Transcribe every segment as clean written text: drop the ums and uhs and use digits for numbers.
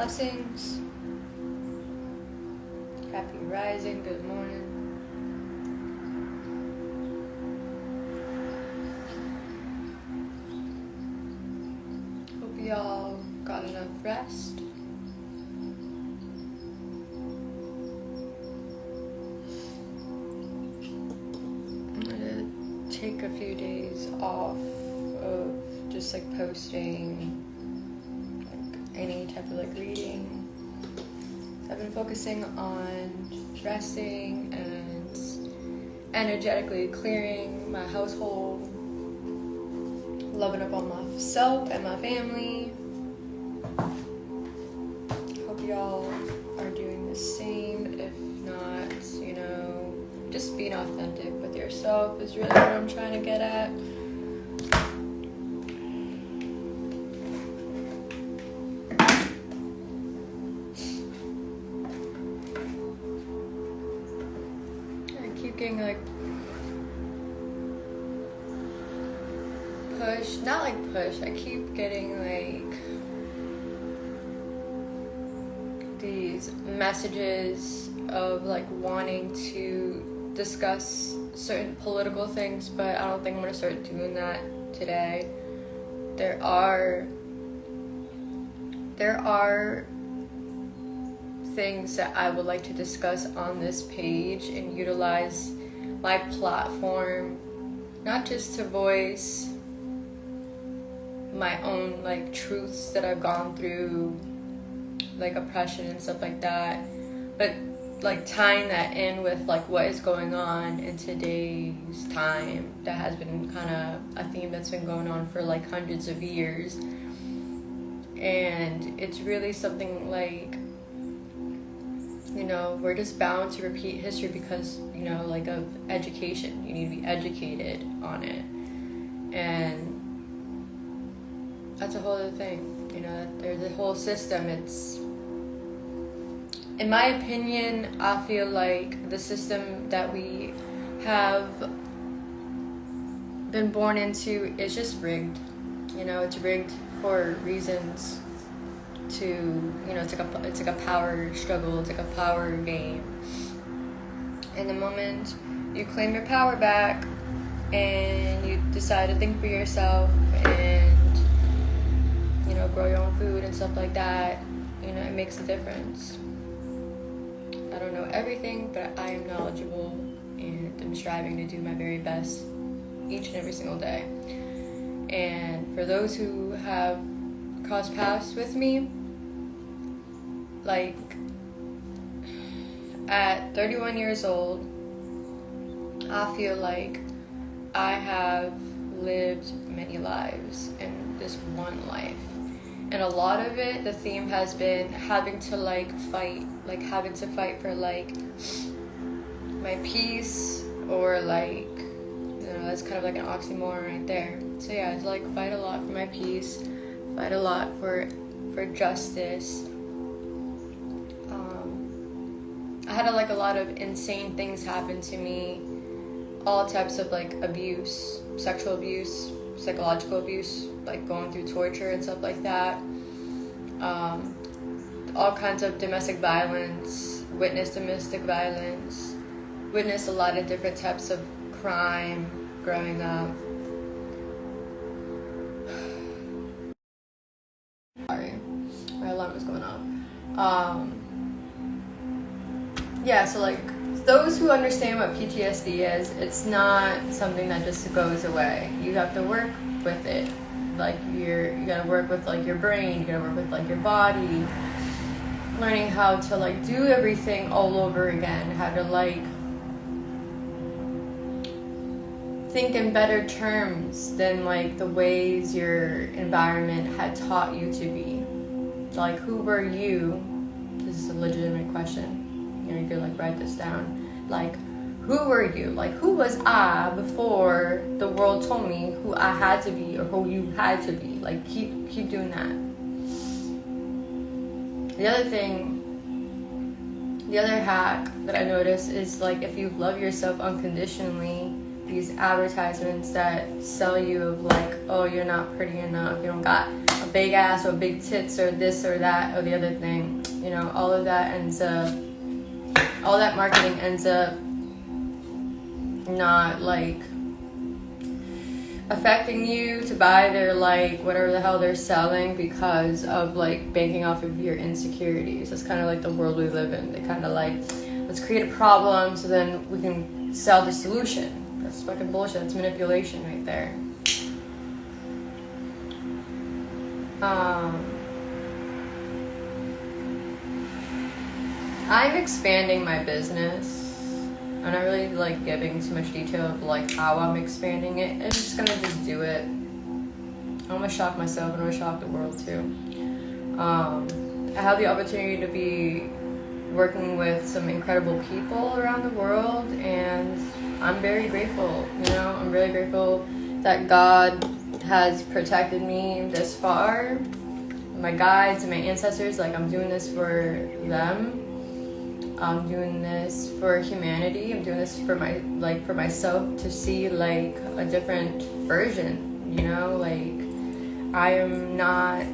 Blessings. Happy rising. Good morning. Hope y'all got enough rest. I'm gonna take a few days off of just like posting any type of like reading. I've been focusing on resting and energetically clearing my household, loving up on myself and my family. Hope y'all are doing the same. If not, just being authentic with yourself is really what I'm trying to get at. Like push, I keep getting like these messages of like wanting to discuss certain political things, but I don't think I'm gonna start doing that today. There are things that I would like to discuss on this page and utilize my platform, not just to voice my own like truths that I've gone through, like oppression and stuff like that, but like tying that in with like what is going on in today's time that has been kind of a theme that's been going on for like hundreds of years. And it's really something like, we're just bound to repeat history because, like of education. You need to be educated on it. And that's a whole other thing. There's a whole system. It's, in my opinion, I feel like the system that we have been born into is just rigged. It's rigged for reasons to, it's like a power struggle, it's like a power game. And the moment you claim your power back and you decide to think for yourself and, grow your own food and stuff like that, it makes a difference. I don't know everything, but I am knowledgeable and I'm striving to do my very best each and every single day. And for those who have crossed paths with me, like at 31 years old, I feel like I have lived many lives in this one life. And a lot of it, the theme has been having to fight for my peace, or that's kind of like an oxymoron right there. So yeah, it's fight a lot for my peace, fight a lot for justice. I had a lot of insane things happen to me, all types of abuse, sexual abuse, psychological abuse, going through torture and stuff like that. All kinds of domestic violence, witnessed domestic violence, witnessed a lot of different types of crime growing up. Sorry, my alarm was going off. So those who understand what PTSD is, it's not something that just goes away. You have to work with it. You gotta work with your brain, you gotta work with your body, learning how to do everything all over again, how to think in better terms than the ways your environment had taught you to be. Who were you? This is a legitimate question. You could write this down. Who were you? Who was I before the world told me who I had to be or who you had to be? Keep doing that. The other hack that I noticed is if you love yourself unconditionally, these advertisements that sell you of oh, you're not pretty enough, you don't got a big ass or big tits or this or that or the other thing. You know, all of that ends up, all that marketing ends up not like affecting you to buy their like whatever the hell they're selling because of like banking off of your insecurities. That's kind of like the world we live in. They kind of like, let's create a problem so then we can sell the solution. That's fucking bullshit. That's manipulation right there. I'm expanding my business. I'm not really like giving too much detail of like how I'm expanding it. I'm just gonna just do it. I'm gonna shock myself and I'm gonna shock the world too. I have the opportunity to be working with some incredible people around the world, and I'm very grateful. You know, I'm really grateful that God has protected me this far. My guides and my ancestors, like I'm doing this for them. I'm doing this for humanity. I'm doing this for my for myself to see like a different version, you know, like I am not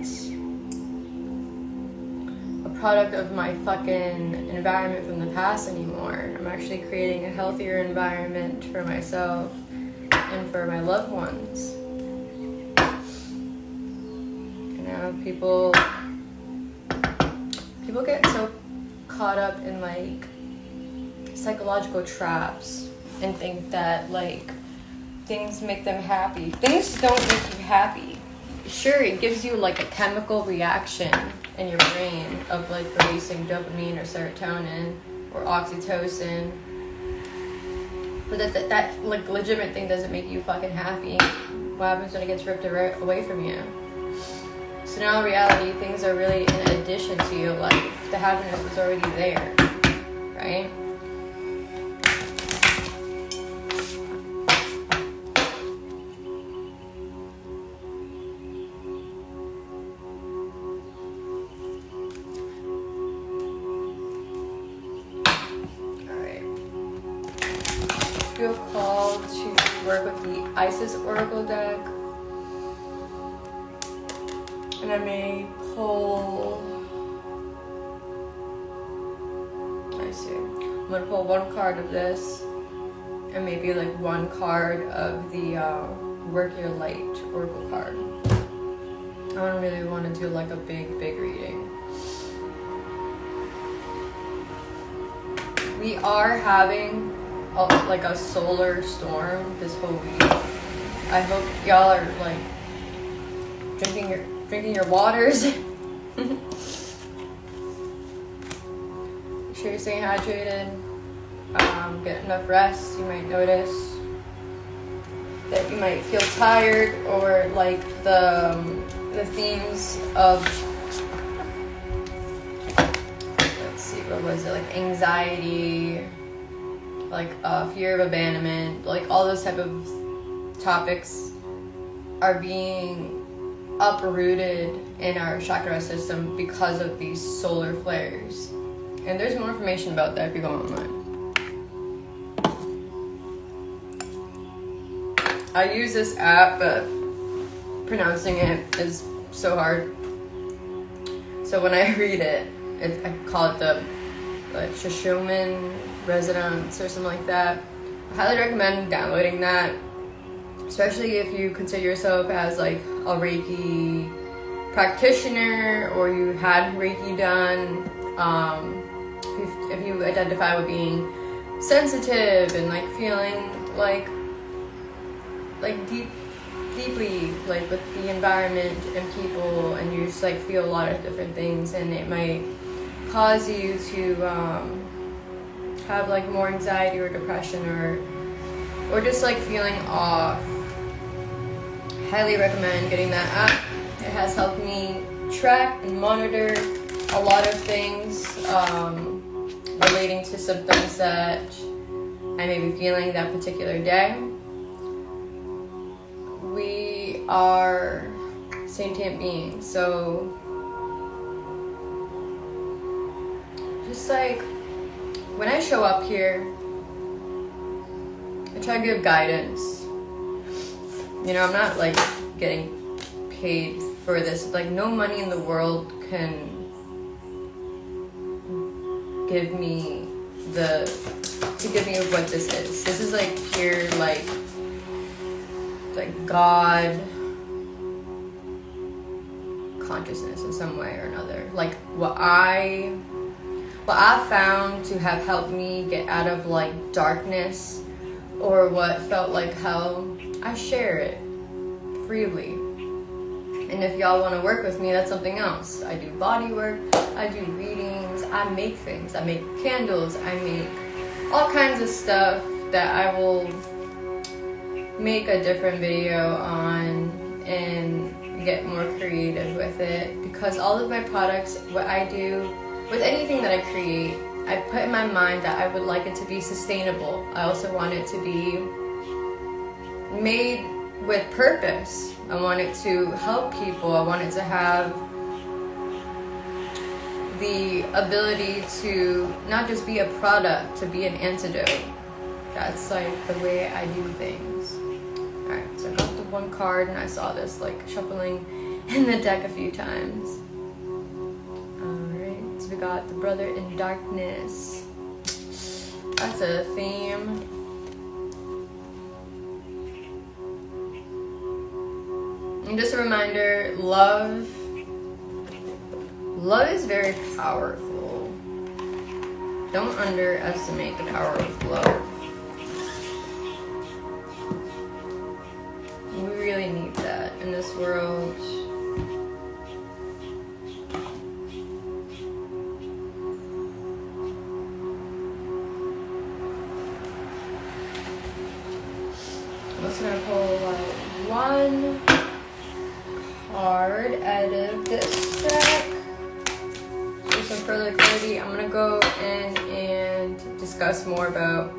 a product of my fucking environment from the past anymore. I'm actually creating a healthier environment for myself and for my loved ones. You know, people get so caught up in like psychological traps and think that like things make them happy. Things don't make you happy. Sure, it gives you like a chemical reaction in your brain of like releasing dopamine or serotonin or oxytocin, but that like legitimate thing doesn't make you fucking happy. What happens when it gets ripped away from you? So now in reality, things are really in addition to your life. The happiness was already there, right? Alright. Feel called to work with the Isis Oracle deck. And I may pull, I see, I'm going to pull one card of this and maybe like one card of the Work Your Light Oracle card. I don't really want to do like a big reading. We are having like a solar storm this whole week. I hope y'all are like drinking your waters. Make sure you're staying hydrated. Get enough rest. You might notice that you might feel tired, or like the themes of, let's see, what was it, like anxiety, like fear of abandonment, like all those type of topics are being uprooted in our chakra system because of these solar flares. And there's more information about that if you go online. I use this app, but pronouncing it is so hard. So when I read it, I call it the Shoshoman Resonance or something like that. I highly recommend downloading that, especially if you consider yourself as like a Reiki practitioner, or you had Reiki done. If you identify with being sensitive and like feeling like deeply like with the environment and people, and you just like feel a lot of different things, and it might cause you to have like more anxiety or depression, or just like feeling off. Highly recommend getting that app. It has helped me track and monitor a lot of things relating to symptoms that I may be feeling that particular day. We are sentient beings, so just like when I show up here, I try to give guidance. You know, I'm not like getting paid for this. Like, no money in the world can give me what this is. This is like pure like God consciousness in some way or another. Like what I found to have helped me get out of like darkness or what felt like hell, I share it freely. And if y'all want to work with me, that's something else. I do body work, I do readings, I make things, I make candles, I make all kinds of stuff that I will make a different video on and get more creative with it. Because all of my products, what I do, with anything that I create, I put in my mind that I would like it to be sustainable. I also want it to be made with purpose. I want it to help people. I want it to have the ability to not just be a product, to be an antidote. That's like the way I do things. Alright, so I got the one card and I saw this like shuffling in the deck a few times. Alright, so we got the Brother in Darkness. That's a theme. And just a reminder, love is very powerful. Don't underestimate the power of love. We really need that in this world. I'm just gonna pull like one card out of this deck for some further clarity. I'm gonna go in and discuss more about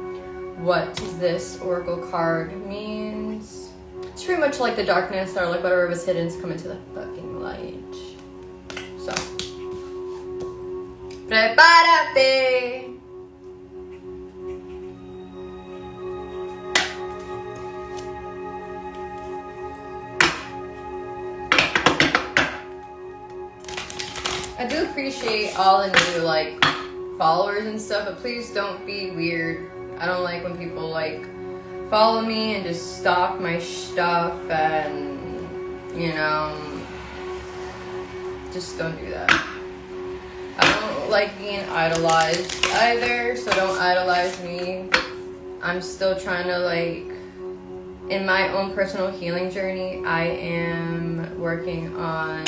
what this oracle card means. It's pretty much like the darkness or like whatever was hidden is coming to the fucking light. So, prepárate. I do appreciate all the new like followers and stuff, but please don't be weird. I don't like when people like follow me and just stalk my stuff and, you know, just don't do that. I don't like being idolized either, so don't idolize me. I'm still trying to like, in my own personal healing journey, I am working on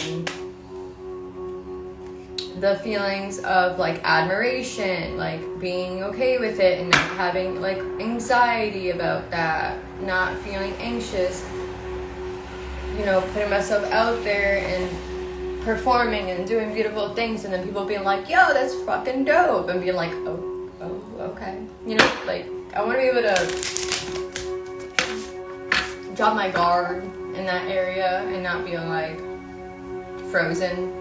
the feelings of like admiration, like being okay with it and not having like anxiety about that, not feeling anxious, you know, putting myself out there and performing and doing beautiful things, and then people being like, yo, that's fucking dope, and being like, oh, okay, you know, like I want to be able to drop my guard in that area and not be like frozen,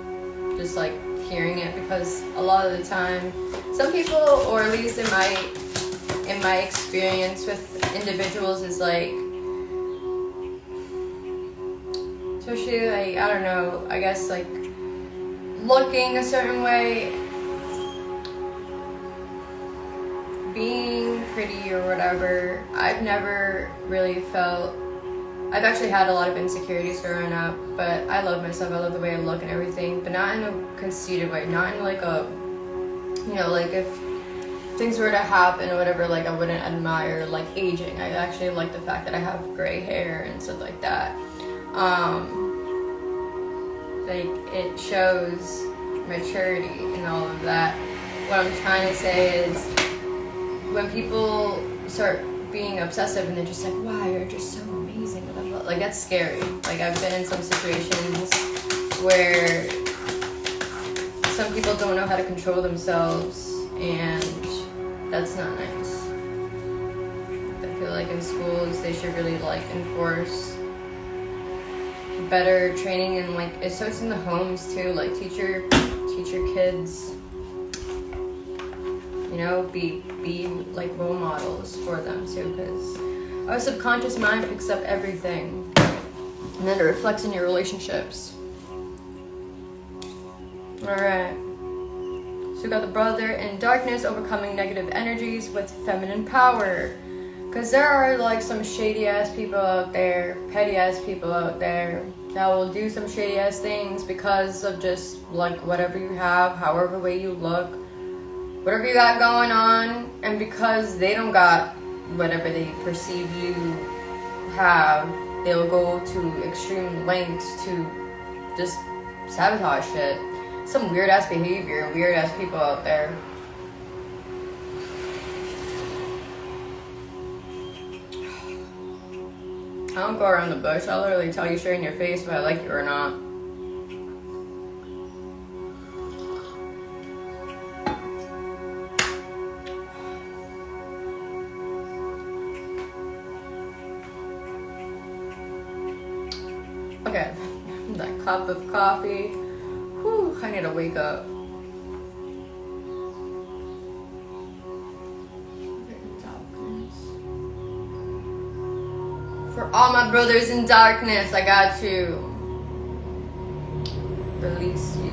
just like hearing it. Because a lot of the time some people, or at least in my experience with individuals, is like, especially like, I don't know, I guess like looking a certain way, being pretty or whatever. I've never really felt, I've actually had a lot of insecurities growing up, but I love myself, I love the way I look and everything, but not in a conceited way, not in like a, you know, like if things were to happen or whatever, like I wouldn't admire like aging. I actually like the fact that I have gray hair and stuff like that. Like it shows maturity and all of that. What I'm trying to say is, when people start being obsessive and they're just like, wow, you're just so amazing, like that's scary. Like I've been in some situations where some people don't know how to control themselves, and that's not nice. I feel like in schools they should really like enforce better training, and like it starts in the homes too. Like teach your kids, you know, be like role models for them too, because our subconscious mind picks up everything and then it reflects in your relationships. Alright. So we got the brother in darkness overcoming negative energies with feminine power. Because there are like some shady ass people out there, petty ass people out there that will do some shady ass things because of just like whatever you have, however way you look, whatever you got going on, and because they don't got whatever they perceive you have, they'll go to extreme lengths to just sabotage shit. Some weird ass behavior, weird ass people out there. I don't go around the bush. I'll literally tell you straight in your face if I like you or not. Okay, that cup of coffee. Whew, I need to wake up. For all my brothers in darkness, I got to release you.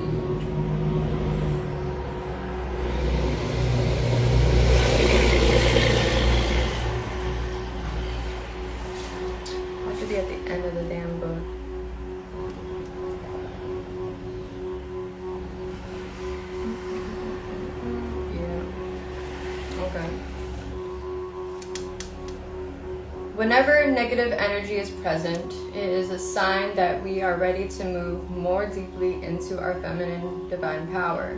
I should be at the end of the damn book. Yeah. Okay. Whenever negative energy is present, it is a sign that we are ready to move more deeply into our feminine divine power.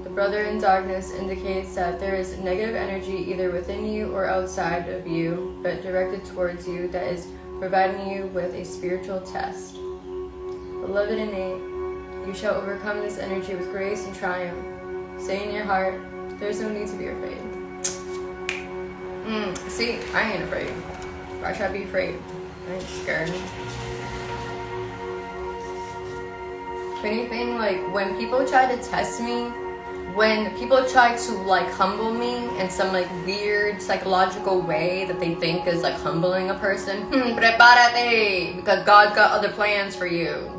The brother in darkness indicates that there is negative energy either within you or outside of you, but directed towards you, that is providing you with a spiritual test. Beloved innate, you shall overcome this energy with grace and triumph. Say in your heart, there's no need to be afraid. See, I ain't afraid. Why should I be afraid? I ain't scared. If anything, like, when people try to test me, when people try to, like, humble me in some, like, weird psychological way that they think is, like, humbling a person, prepárate, because God's got other plans for you.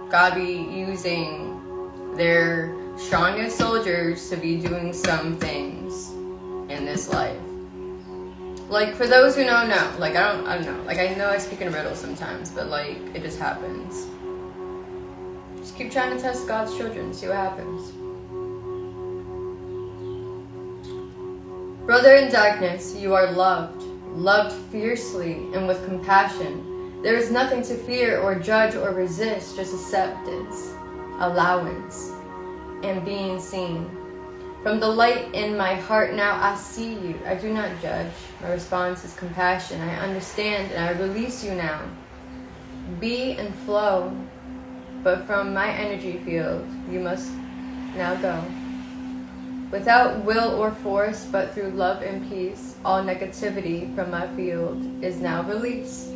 God be using their strongest soldiers to be doing some things in this life. Like, for those who know, like, I don't know. Like, I know I speak in riddles sometimes, but, like, it just happens. Just keep trying to test God's children, see what happens. Brother in darkness, you are loved. Loved fiercely and with compassion. There is nothing to fear or judge or resist, just acceptance, allowance, and being seen. From the light in my heart now I see you. I do not judge. My response is compassion. I understand and I release you now. Be and flow. But from my energy field, you must now go. Without will or force, but through love and peace, all negativity from my field is now released.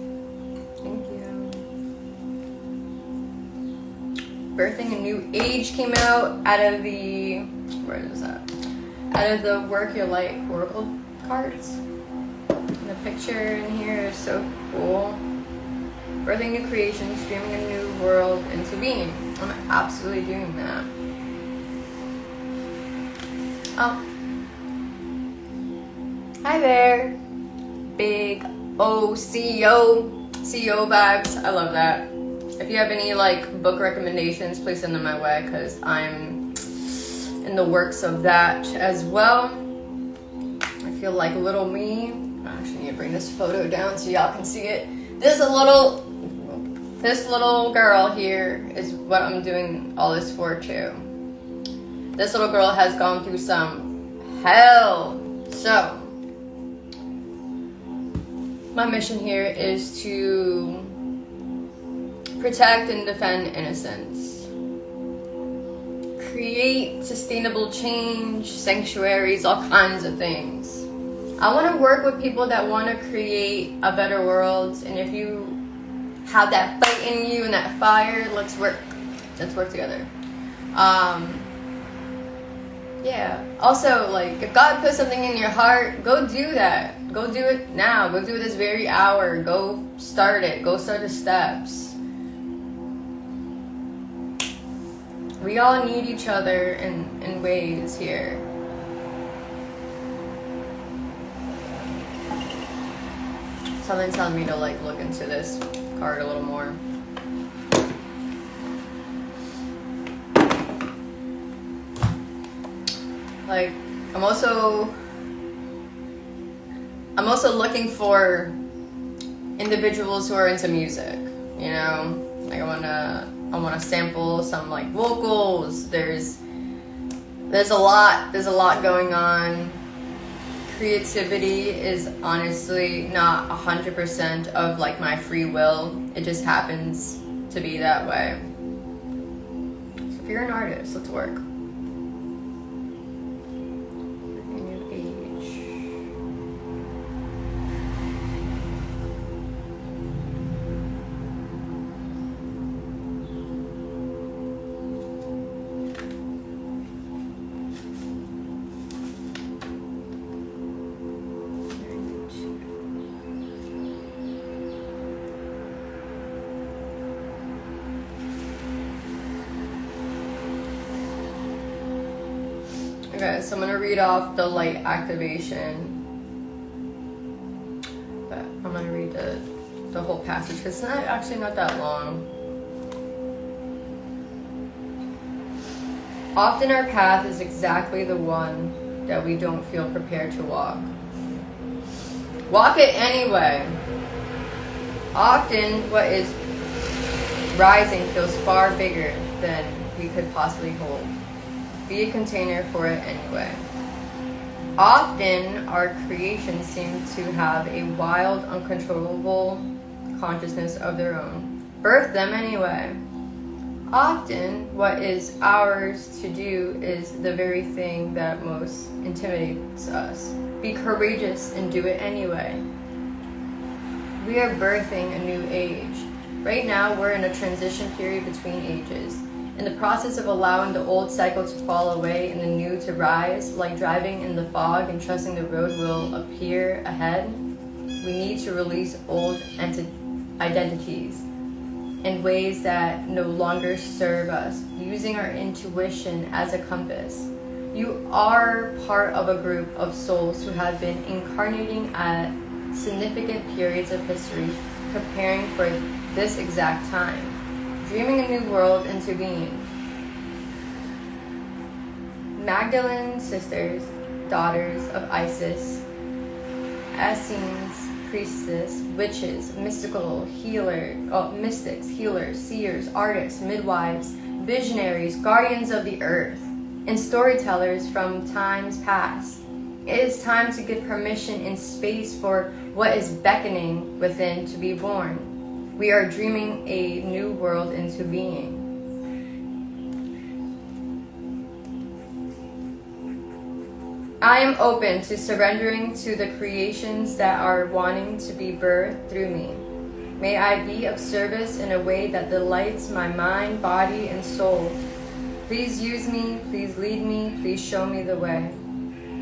Thank you. Birthing a New Age came out of the... Where is that? Out of the Work Your Light Oracle cards. And the picture in here is so cool. Birthing new creations, dreaming a new world into being. I'm absolutely doing that. Oh. Hi there. Big O CEO. CEO vibes. I love that. If you have any like book recommendations, please send them my way because I'm in the works of that as well. I feel like little me. I actually need to bring this photo down so y'all can see it. This little girl here is what I'm doing all this for too. This little girl has gone through some hell. So my mission here is to protect and defend innocence. Create sustainable change, sanctuaries, all kinds of things. I want to work with people that want to create a better world, and if you have that fight in you and that fire, let's work together. Yeah, also, like, if God puts something in your heart, go do that. Go do it now. Go do it this very hour. Go start it. Go start the steps. we all need each other in ways here. Something's telling me to like look into this card a little more. Like, I'm also looking for individuals who are into music, you know? Like, I wanna sample some like vocals. There's a lot going on. Creativity is honestly not 100% of like my free will. It just happens to be that way. So if you're an artist, let's work. New age. Okay, so I'm gonna read off the light activation, but I'm gonna read the whole passage because it's actually not that long. Often our path is exactly the one that we don't feel prepared to walk. Walk it anyway. Often what is rising feels far bigger than we could possibly hold. Be a container for it anyway. Often, our creations seem to have a wild, uncontrollable consciousness of their own. Birth them anyway. Often, what is ours to do is the very thing that most intimidates us. Be courageous and do it anyway. We are birthing a new age. Right now, we're in a transition period between ages. In the process of allowing the old cycle to fall away and the new to rise, like driving in the fog and trusting the road will appear ahead, we need to release old identities in ways that no longer serve us, using our intuition as a compass. You are part of a group of souls who have been incarnating at significant periods of history, preparing for this exact time. Dreaming a new world into being. Magdalene sisters, daughters of Isis, Essenes, priestess, witches, mystics, healers, seers, artists, midwives, visionaries, guardians of the earth, and storytellers from times past. It is time to give permission and space for what is beckoning within to be born. We are dreaming a new world into being. I am open to surrendering to the creations that are wanting to be birthed through me. May I be of service in a way that delights my mind, body, and soul. Please use me, please lead me, please show me the way.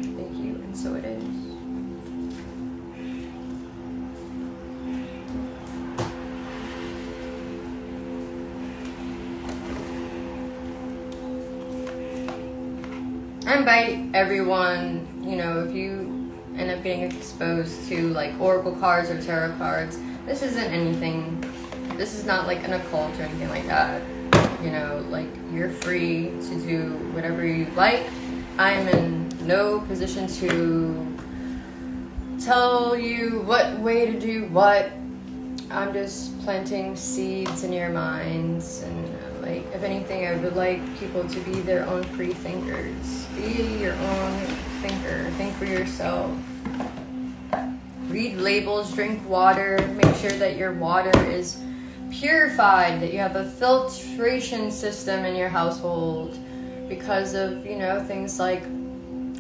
Thank you, and so it is. I invite everyone, you know, if you end up getting exposed to like oracle cards or tarot cards, this isn't anything, this is not like an occult or anything like that. You know, like, you're free to do whatever you like. I'm in no position to tell you what way to do what. I'm just planting seeds in your minds, and like, if anything, I would like people to be their own free thinkers. Be your own thinker. Think for yourself. Read labels, drink water, make sure that your water is purified, that you have a filtration system in your household, because of, you know, things like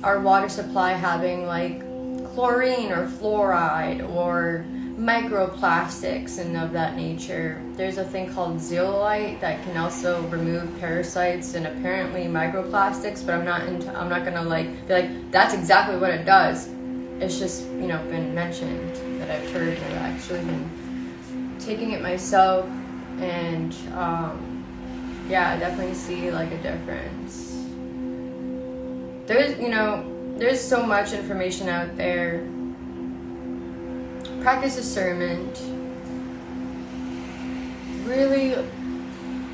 our water supply having like chlorine or fluoride or microplastics and of that nature. There's a thing called zeolite that can also remove parasites and apparently microplastics, but I'm not gonna like be like that's exactly what it does. It's just, you know, been mentioned that I've heard, and I've actually been taking it myself and yeah, I definitely see like a difference. There's so much information out there. Practice discernment. Really,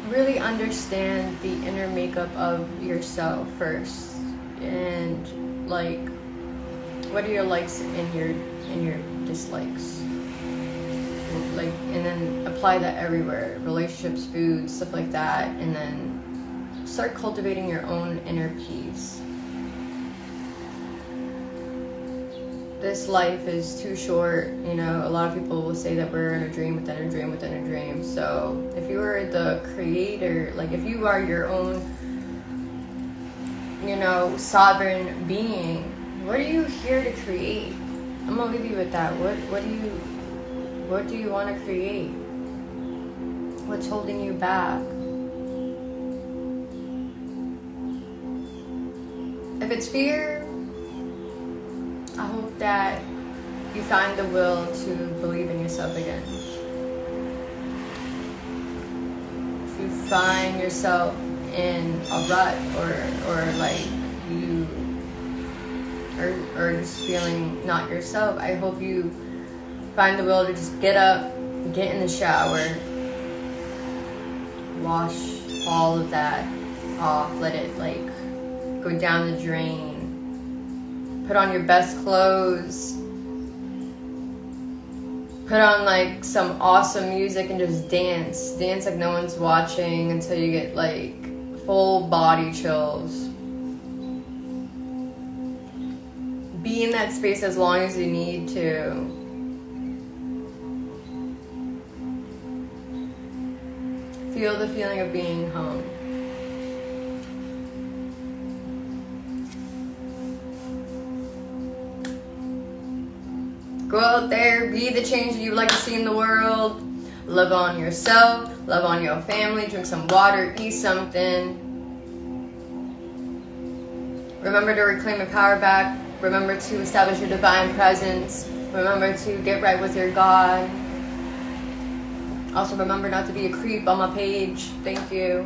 really understand the inner makeup of yourself first, and like, what are your likes and your dislikes? Like, and then apply that everywhere. Relationships, food, stuff like that, and then start cultivating your own inner peace. This life is too short. A lot of people will say that we're in a dream within a dream within a dream. So if you are the creator, like if you are your own, sovereign being, what are you here to create? I'm gonna leave you with that. What do you want to create? What's holding you back? If it's fear, I hope that you find the will to believe in yourself again. If you find yourself in a rut or like you or just feeling not yourself, I hope you find the will to just get up, get in the shower, wash all of that off, let it like go down the drain. Put on your best clothes. Put on like some awesome music and just dance. Dance like no one's watching until you get like full body chills. Be in that space as long as you need to. Feel the feeling of being home. Go out there, be the change that you would like to see in the world. Love on yourself, love on your family, drink some water, eat something. Remember to reclaim your power back. Remember to establish your divine presence. Remember to get right with your God. Also remember not to be a creep on my page. Thank you.